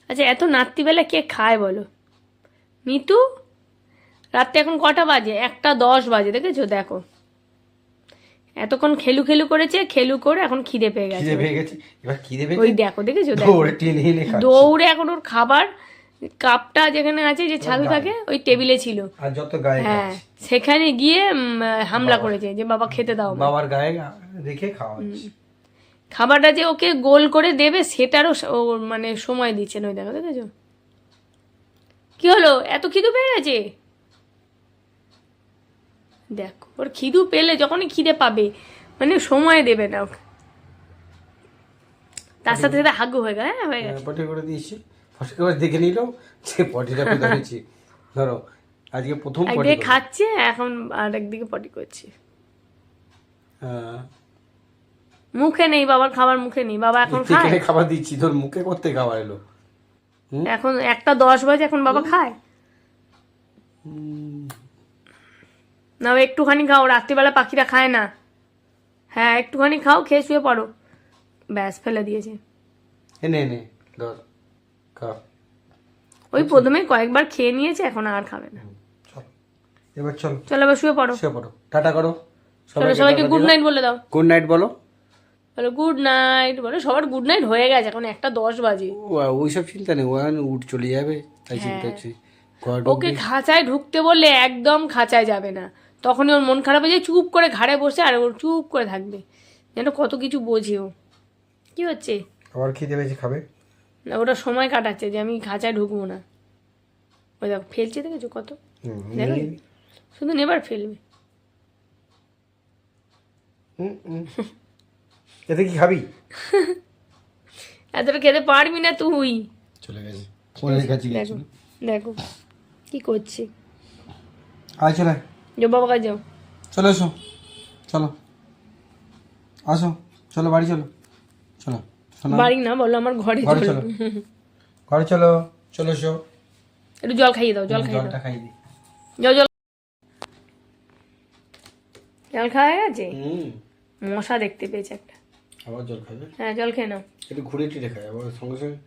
আচ্ছা এত রাত্রিবেলা কে খায় বলো? মিতু, রাত্রে এখন কটা বাজে? 1:10 বাজে, দেখেছো? দেখো এতক্ষণ খেলু খেলু করেছে, খেলু করে এখন খিদে পেয়ে গেছে। এবার খিদে পেয়েছে, ওই দেখো, দেখেছো? দৌড়ে টেনে এনে খাচ্ছে। দৌড়ে এখন ওর খাবার কাপটা যেখানে আছে, যে ছাদু থাকে, ওই টেবিলে ছিল, আর যত গায়ে হ্যাঁ সেখানে গিয়ে হামলা করেছে যে বাবা খেতে দাও। বাবার গায়ে রেখে খাওয়াচ্ছে। খাবারটা যে ওকে গোল করে দেবে সেটারও ও মানে সময় দিচ্ছে না। ওই দেখো, দেখেছো? কি হলো, এত খিদু পেয়ে গেছে? দেখো ওর খিদু পেলে যখনই খিদে পাবে মানে সময় দেবে না ওকে, তার সাথে সাথে হাগু হয়ে গেল। হ্যাঁ হয়ে গেছে, পটি করে দিয়েছি, ফসকে করে দেখে নিল যে পটিটা কোথায় হয়েছে। ধরো আজকে প্রথম পটি একদিকে খাচ্ছে এখন আর একদিকে পটি করছে। মুখে নেই বাবার খাবার, মুখে নেই বাবা এখন খায়। খাবার দিচ্ছি, তোর মুখে করতে খাবার এলো। এখন 1:10 বাজে, এখন বাবা খায় না? একটুখানি খাও, রাত্রিবেলা পাখিরা খায় না। হ্যাঁ একটুখানি খাও, খেয়ে শুয়ে পড়ো। ব্যাস ফেলে দিয়েছে। এনে এনে ধর খা। ওই প্রথমে কয়েকবার খেয়ে নিয়েছে, এখন আর খাবে না। এবার চলো, চলো এবার শুয়ে পড়ো। শুয়ে পড়ো, টাটা করো। চলো সবাইকে গুড নাইট বলে দাও। গুড নাইট বলো। বলো গুড নাইট, বলো সবার গুড নাইট হয়ে গেছে, এখন 1:10 বাজে। ওইসব চিন্তা নেই, ওখান উঠ চলে যাবে, তাই চিন্তা হচ্ছে। ওকে খাঁচায় ঢুকতে বললে একদম খাঁচায় যাবে না, তখনই ওর মন খারাপ হয়ে যায়, চুপ করে ঘাড়ে বসে আর ওর চুপ করে থাকবে, যেন কত কিছু বোঝেও। কি হচ্ছে? আবার খিদে পেয়েছে, খাবে না, ওটা সময় কাটাচ্ছে যে আমি খাঁচায় ঢুকবো না। ওই দেখো ফেলছে, দেখেছো কত? দেখো শুধু নেবার ফেলবে। এতে কি খাবি? এতটা খেতে পারবি না তুই। চলে গেছে ফোনের কাছে গেছে। দেখো কি করছে। আয় চলে, যাও বাবা কাছে যাও। চলো এসো, চলো আসো, চলো বাড়ি চলো, চলো বাড়ি না বলো, আমার ঘরে ঘরে চলো। চলো, ঘরে চলো, চলো এসো। একটু জল খাইয়ে দাও, জল খাইয়ে দাও। জলটা খাইয়ে দিই। যাও জল। জল খাওয়া গেছে? মশা দেখতে পেয়েছে একটা। আবার জল খাবে? হ্যাঁ জল খেয়ে নাও। একটু ঘুরে টিরে খায়, আবার সঙ্গে সঙ্গে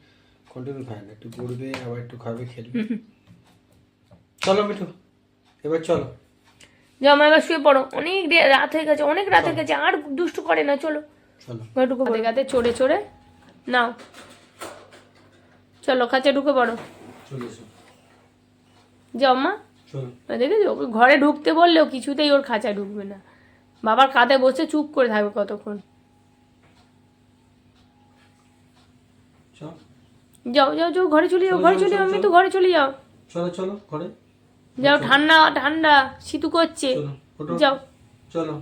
কন্টিনিউ খায় না, একটু ঘুরবে আবার একটু খাবে, খেলবে। চলো মিঠু, এবার চলো। যাও আমার এবার শুয়ে পড়ো, অনেক রাত হয়ে গেছে, অনেক রাত হয়ে গেছে, আর দুষ্টু করে না। চলো চলো ঘরে ঢুকে পড়ে গাতে চড়ে চড়ে নাও। চলো কাছে ঢুকে পড়ো। চলে এসো, যাও মা। চলো। দেখেছো ওকে ঘরে ঢুকতে বললেও কিছুতেই ওর খাঁচায় ঢুকবে না, বাবার কাঁধে বসে চুপ করে থাকবে কতক্ষণ। যাও যাও যাও ঘরে চলে যাও, ঘরে চলে যাও, আমি তো ঘরে চলে যাও। চলো চলো ঘরে যাও, ঠান্ডা ঠান্ডা শীতু করছে। যাও। চলো।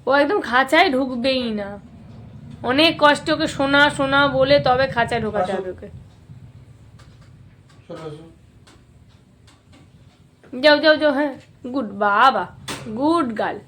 ও একদম খাঁচায় ঢুকবেই না, অনেক কষ্ট ওকে শোনা শোনা বলে তবে খাঁচায় ঢোকাতে হবে ওকে। যাও যাও যাও, হ্যাঁ গুড বাবা, গুড গার্ল।